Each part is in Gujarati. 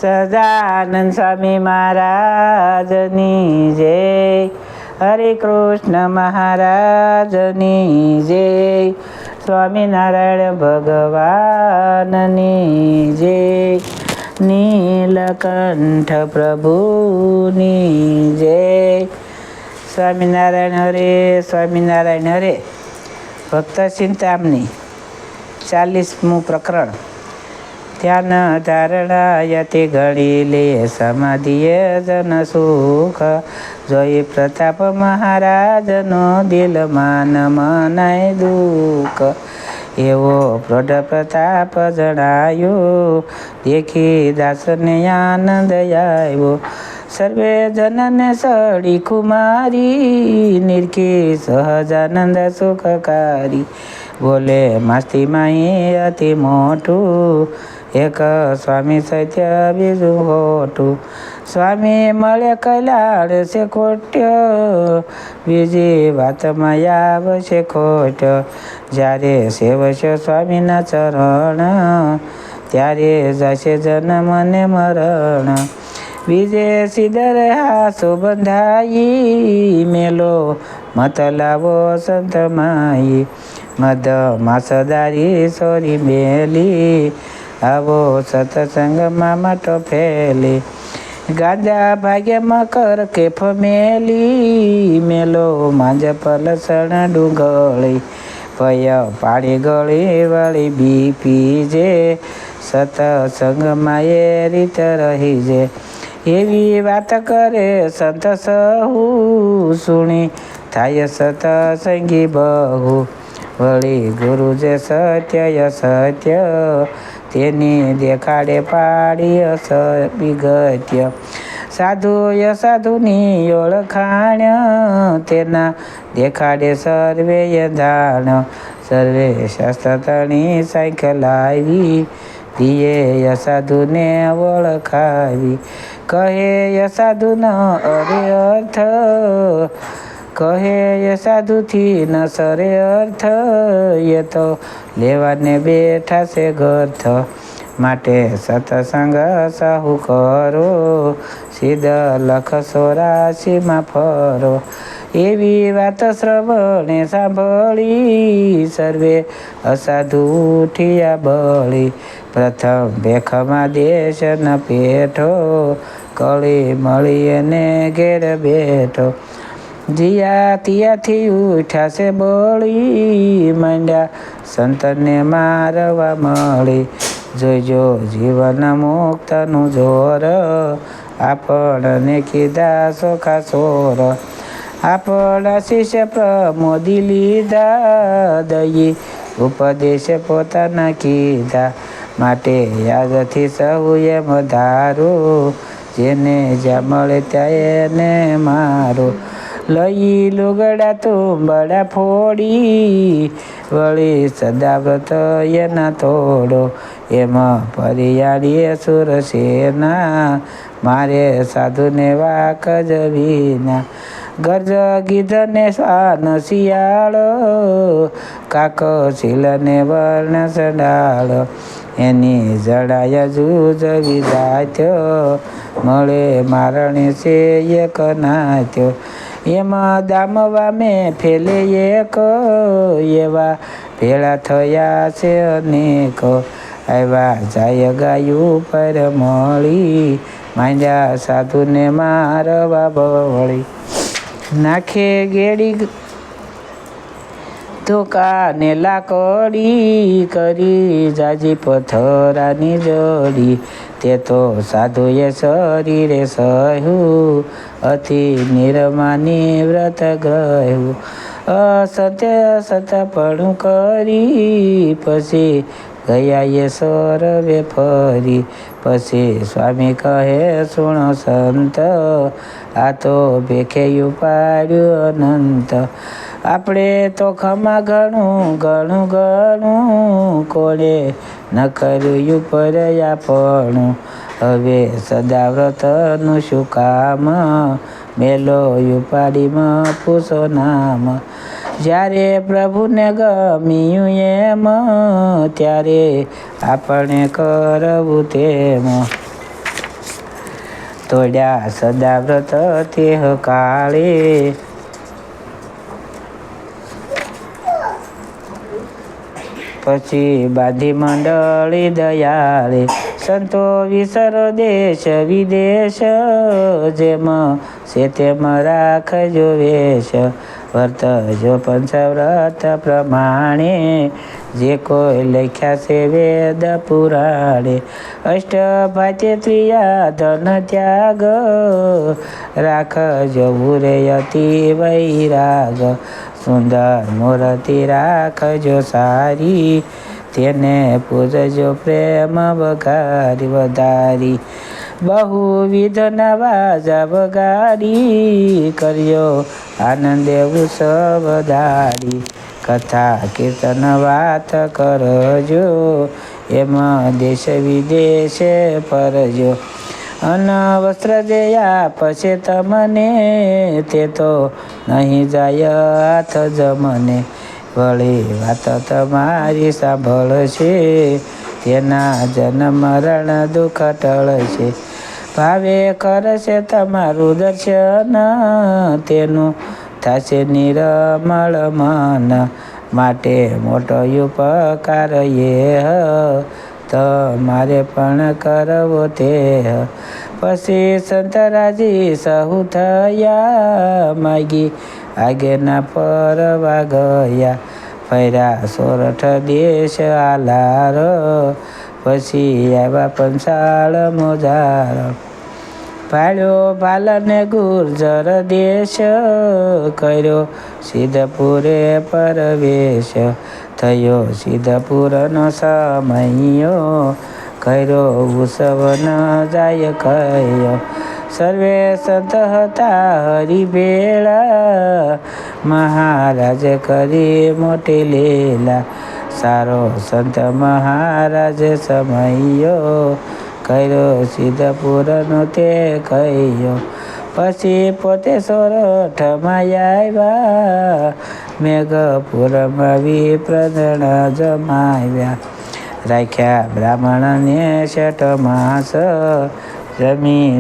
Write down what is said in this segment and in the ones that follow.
સહજાનંદ સ્વામી મહારાજની જય. હરે કૃષ્ણ મહારાજની જય. સ્વામિનારાયણ ભગવાનની જય. નીલકંઠ પ્રભુની જય. સ્વામિનારાયણ હરે, સ્વામિનારાયણ હરે. ભક્ત ચિંતામણી 40મું પ્રકરણ. ધ્યાન ધારણાયતિ ઘડી લે સમાધિએ જન સુખ. જોઈ પ્રતાપ મહારાજનો દિલમાં ન મનાય દુઃખ. એવો પ્રૌઢ પ્રતાપ જણાયો, દેખી દાસને આનંદ આવ્યો. સર્વે જનને સડી કુમારી, નિરખી સહજાનંદ સુખકારી. બોલે માસ્તી માહી અતિ મોટું, એક સ્વામી સત્ય બીજું ખોટું. સ્વામી મળે કલ્યાણ છે ખોટ્ય, બીજી વાતમાં આવશે ખોટ. જ્યારે સેવશો સ્વામીના ચરણ, ત્યારે જશે જન્મ ને મરણ. બીજે સિદ્ધર હાસો બંધાઈ, મેલો મત લાવો સંત માઈ. મદ માસદારી સોરી મેલી, આવો સત્સંગમાં માટો ફેલી. ગાંજા ભાગ્ય મકર કેફ મેલી, મેલો માંજ પલસણ ડુંગળી. પય પાણી ગળી વળી બી પીજે, સત્સંગમાં એ રીત રહી જે. એવી વાત કરે સંત સહુ, સુણી થાય સત્સંગી બહુ. વળી ગુરુ જે સત્ય સત્ય, તેની દેખાડે પાડી વિગત્ય. સાધુ સાધુની ઓળખાણ, તેના દેખાડે સર્વે જાણ. સર્વે શાસ્ત્ર તણી સાયકલ લાવી, દિયે સાધુને ઓળખાવી. કહે સાધુનો અરે અર્થ, કહે સાધુથી ન સરે અર્થ. એ તો લેવાને બેઠા છે ગર્થ, માટે સત્સંગ સાહુ કરો. સિદ્ધ લખ 84માં ફરો. એવી વાત શ્રવણે સાંભળી, સર્વે અસાધુ ઉઠિયા બળી. પ્રથમ ભેખમાં દેશ ન પેઠો, કળી મળી એને ઘેર બેઠો. જીયા તિયાથી ઉઠ્યા છે બળી, માંડ્યા સંતને મારવા મળી. જોઈજો જીવન મુક્તનું જોર, આપણને કીધા સોખા સોર. આપણા શિષ્ય પ્રમોદી લીધા, દઈ ઉપદેશ પોતાના કીધા. માટે યાદથી સહુ એમ ધારો, જેને જ્યાં મળે ત્યાં એને મારો. લઈ લુગડા તુંબડા ફોડી, વળી સદાવ્રત એના તોડો. એમાં પરિયાળીએ સુરસેના, મારે સાધુને વાક જ વિના. ગરજ ગીધને શ્વાન શિયાળ, કાક શીલને વર્ણ સંડાળ. એની જડાય જૂજ વિધાત્યો, મળે મારણે છે એક નાત્યો. એમાં દામવા મેં ફેલે એક, એવા ભેળા થયા છે અનેક. આવ્યા જાય ગાયું પર મળી, માંડ્યા સાધુને મારવા બળી. નાખે ગેડી ધોકાને લાકડી, કરી જાજી પથરાની જડી. તે તો સાધુએ શરીરે સહ્યું, અતિ નિરમાની વ્રત ગ્રહ્યું. અસત્ય સતપણું કરી, પછી ગયા એ સર્વે ફરી. પછી સ્વામી કહે સુણો સંત, આ તો ભેખે ઉપાડ્યું અનંત. આપણે તો ખમા ઘણું ઘણું ઘણું, કોણે ન કર્યું પર આપણું. હવે સદાવ્રતનું શું કામ, મેલો ઉપાડીમાં પૂછો નામ. જ્યારે પ્રભુને ગમ્યું એમ, ત્યારે આપણે કરવું તેમ. તોડ્યા સદા વ્રત તેહ કાળે. પછી બાંધી મંડળી દયાળે, સંતો વિસરો દેશ વિદેશ, જેમ છે તેમ રાખજો વેશ, વર્તજો પંચવ્રત પ્રમાણે, જે કોઈ લખ્યા છે વેદ પુરાણે. અષ્ટભાતે ત્રિયા ધન ત્યાગ, રાખજો ઉરે અતિ વૈરાગ, સુંદર મૂર્તિ રાખજો સારી, તેને પૂજજો પ્રેમ વધારી. બહુવિધ નવાજા વગાડી, કર્યો આનંદે ઉત્સવ ધારી. કથા કીર્તન વાત કરજો, એમાં દેશ વિદેશે ફરજો. અન્ન વસ્ત્ર જે આપશે તમને, તે તો નહીં જાય હાથ જમને. વળી વાત તમારી સાંભળશે, તેના જન્મ મરણ દુઃખ ટળશે. ભાવે કરશે તમારું દર્શન, તેનું થશે નિર્મળ મન. માટે મોટો ઉપકાર એ તમારે પણ કરવો તે. પછી સંતરાજી સહુ થયા, માગી આગેના પરવા ગયા. ફર્યા સોરઠ દેશ આલાર, પછી આવ્યા પંચાળ મોજાર. ભાળ્યો ભાલને ગુર્જર દેશ, કર્યો સિદ્ધપુરે પરવેશ. થયો સિદ્ધપુરનો સમયો, કર્યો ઉત્સવ ન જાય કયો. સર્વે સંત હતા હરિભેળા, મહારાજ કરી મોટી લીલા. સારો સંત મહારાજ સમયો, કર્યો સિદ્ધપુરનો તે કહ્યો. પછી પોતે સોરઠમાં આવ્યા, મેઘપુરમાં વિપ્રદણ જમાવ્યા. રાખ્યા બ્રાહ્મણને શઠ માસ,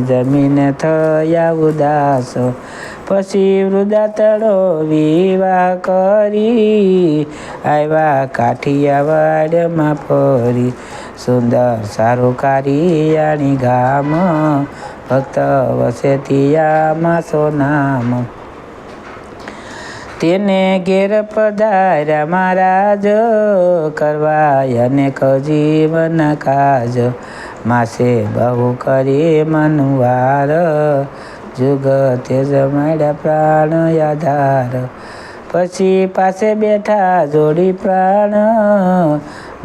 જમીને થયા ઉદાસ. પછી વૃદ્ધાતળો વિવાહ કરી, આવ્યા કાઠિયાવાડમાં ફરી. સુંદર સારું કારિયાણી ગામ, ભક્ત વસે તિયામાં સોનામ. તેને ઘેર પધાર્યા મહારાજ, કરવા અનેક જીવન કાજ. માસે બહુ કરી મનવાર, જુગ તે જમાડ્યા પ્રાણ આધાર. પછી પાસે બેઠા જોડી પ્રાણ,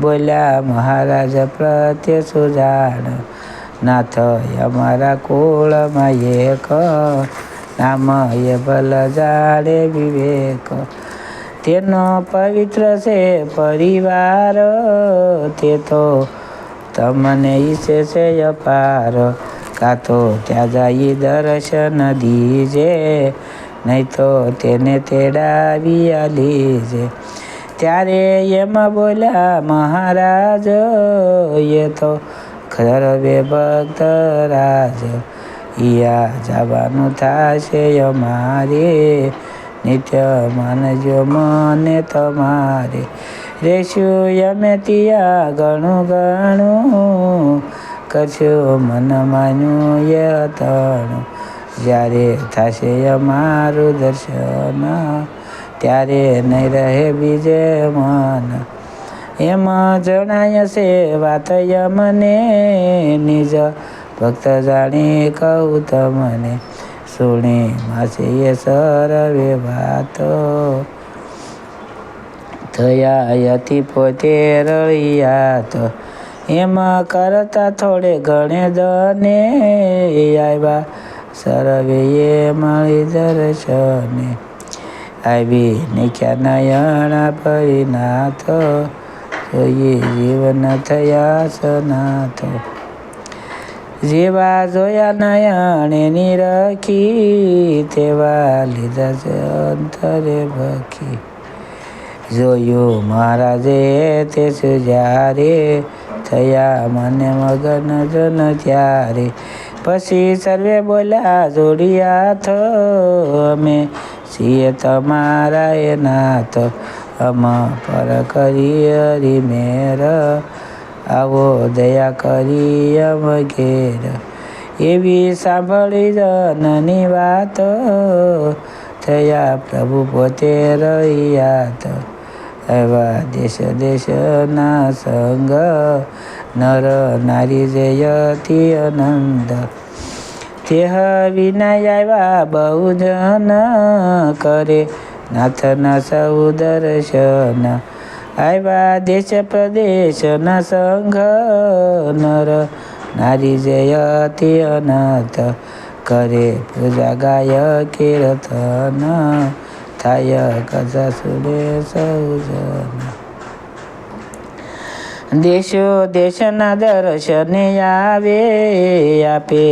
બોલ્યા મહારાજ પ્રત્યે સુજાણ. નાથ અમારા કુળમાં એક, નામ એ ભલ જાડે વિવેક. તેનો પવિત્ર છે પરિવાર, તે તો તમને ઈચ્છે છે અપાર. કાં તો ત્યાં જઈ દર્શન દીજે, નહીં તો તેને તેડાવી લીજે. ત્યારે એમાં બોલ્યા મહારાજ, એ તો ખરવે ભક્ત રાજ. ઈયા જવાનું થશે અમારે, નિત્ય માનજો મને તમારે. રેશું અમે ત્યાં ઘણું ઘણું, કરશું મન માન્યું એ તણું. જ્યારે થશે અમારું દર્શન, ત્યારે નહીં રહે બીજે મન. એમાં જણાય છે વાત મને, નિજ ભક્ત જાણી કહું તમને. સુણી માસે એ સર્વે વાતો, થયા અતિ પોતે રળિયાત. એમાં કરતા થોડે ઘણે દને, આવ્યા સર્વે એ મળી દર્શને. આવી નિખ્યા નયણા પરિનાથ, જોઈએ જીવન થયા સનાથ. જેવા જોયા નયણે નિરખી, તેવા લીધા છે અંતરે ભખી. જોયું મહારાજે તે સુજારે, થયા મને મગન જન ત્યારે. પછી સર્વે બોલ્યા જોડી હાથ, અમે છીએ તમારા એ નાથ. અમ પર કરી હરી મેર, આવો દયા કરી અમ ઘેર. એવી સાંભળી જનની વાત, થયા પ્રભુ પોતે રહિયાત. એવા દેશ દેશના સંગ, નર નારી જયતી આનંદ. તેહ વિના આવ્યા બહુ જન, કરે નાથના સૌ દર્શન. આવ્યા દેશ પ્રદેશના સંઘ, નર નારી જયતી અનંત. કરે પૂજા ગાય કીર્તન, થાય કથા સુરે સૌ જન. દેશો દેશના દર્શને આવે, આપે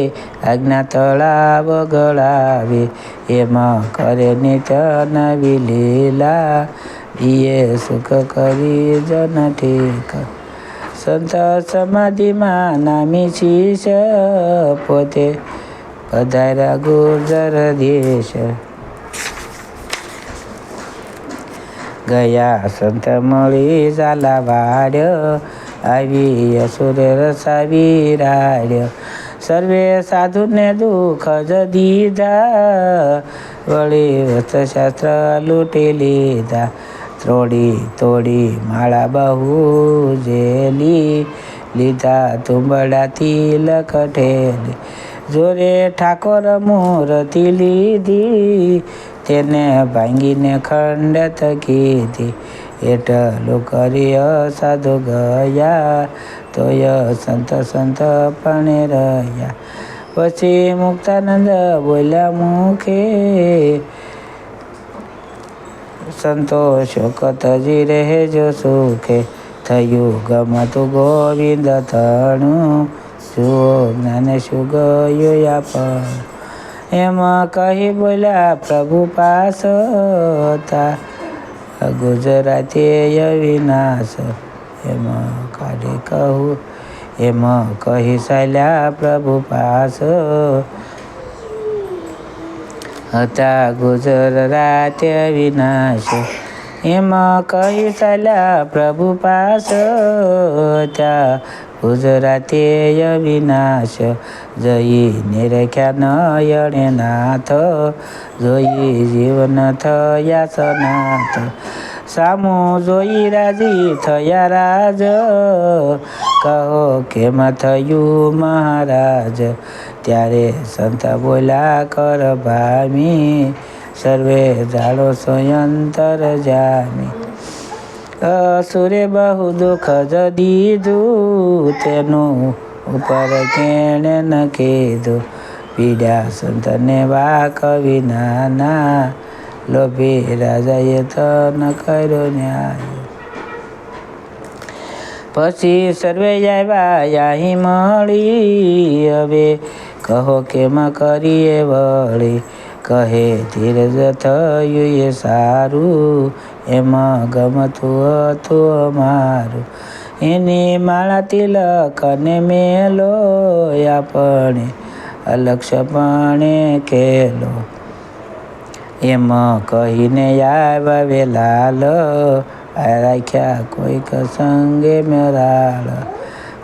આજ્ઞા તળાવ ગળાવે. એમાં કરે નિત્ય નવી લીલા, દિયે સુખ કરી જન ઠીક. સંત સમાધિમાં નામી શીશ, પોતે પધાર્યા ગુર્જર દેશ. ગયા સંત મળી ઝાલાવાડ, આવી અસુરે રસાવી રાડ. સર્વે સાધુને દુઃખ જ દીધા, વળી વસ્ત્રશાસ્ત્ર લૂંટી લીધા. તોડી માળા બહુ જેલી, લીધા તુંબડા તિલક ઠેલી. જોરે ઠાકોર મૂર્તિ લીધી, તેને ભાંગીને ખંડત કીધી. એટલું કરી સાધુ ગયા, તોય સંત પણ રહ્યા. પછી મુક્તાનંદ બોલ્યા મુખે, સંતોષ શોકતજી રહેજો સુખે. થયું ગમતું ગોવિંદ તણું, જુઓ જ્ઞાન શું ગયું આપણ. એમ કહી બોલ્યા પ્રભુ પાસ, હતા ગુજરાતી અવિનાશ. એમ કાઢી કહું, એમ કહી ચાલ્યા પ્રભુ પાસ, હતા ગુજરાતી અવિનાશ. એમ કહી ચાલ્યા પ્રભુ પાસ, ત્યાં ગુજરાતી અવિનાશ. જઈ નિરખ્યા નયણે નાથ, જોઈ જીવન થયા સનાથ. સામું જોઈ રાજી થયા રાજ, કહો કેમ થયું મહારાજ. ત્યારે સંત બોલ્યા કર ભામી, સર્વે જાણો સ્વયંતર જામી. અસુરે બહુ દુઃખ જ દીધું, તેનું ઉપર કેણે ન કીધું. પીડ્યા સંતને વાક વિનાના, લોભી રાજાએ તન કર્યો ન્યાય. પછી સર્વે આવ્યા અહીં મળી, હવે કહો કેમ કરીએ વળી. કહે ધીરજ થયું એ સારું, એમાં ગમતું હતું અમારું. એની માળા તિલક ને મેલો, આપણે અલક્ષપણે ખેલો. એમ કહીને આવ્યા વેલાલ, રાખ્યા કોઈક સંગે મેરાળ.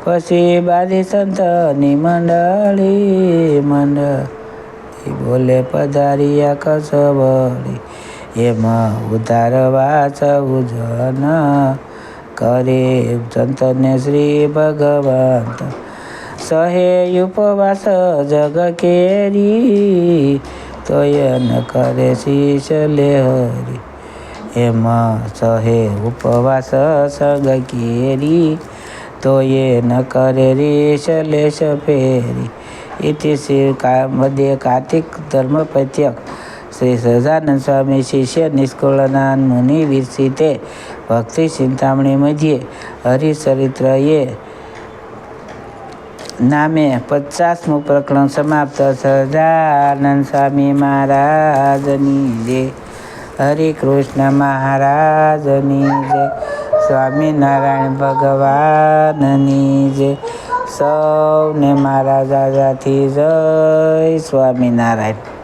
પછી બાધી સંતની મંડળી, બોલે પધાર્યા કસબળી. એમાં ઉતારવા સૌ જન, કરે સંતને શ્રી ભગવંત. સહે ઉપવાસ જગ કેરી, તોય ન કરે શીશ લેહરી. એમાં સહે ઉપવાસ સગ કેરી, તોય ન કરે રીશ લેશ ફેરી. ઇતિ શ્રી મધ્ય કાર્તિક ધર્મ પત્યક શ્રી સહજાનંદ સ્વામી શિષ્ય નિષ્કુળાનંદ મુનિ વિરચિતે ભક્તિ ચિંતામણી મધ્યે હરિચરિત્ર નામે 50મું પ્રકરણ સમાપ્ત. સહજાનંદ સ્વામી મહારાજની જય. હરે કૃષ્ણ મહારાજની જય. સ્વામિનારાયણ ભગવાનની જય. સૌને મારા દાદાથી જય સ્વામિનારાયણ.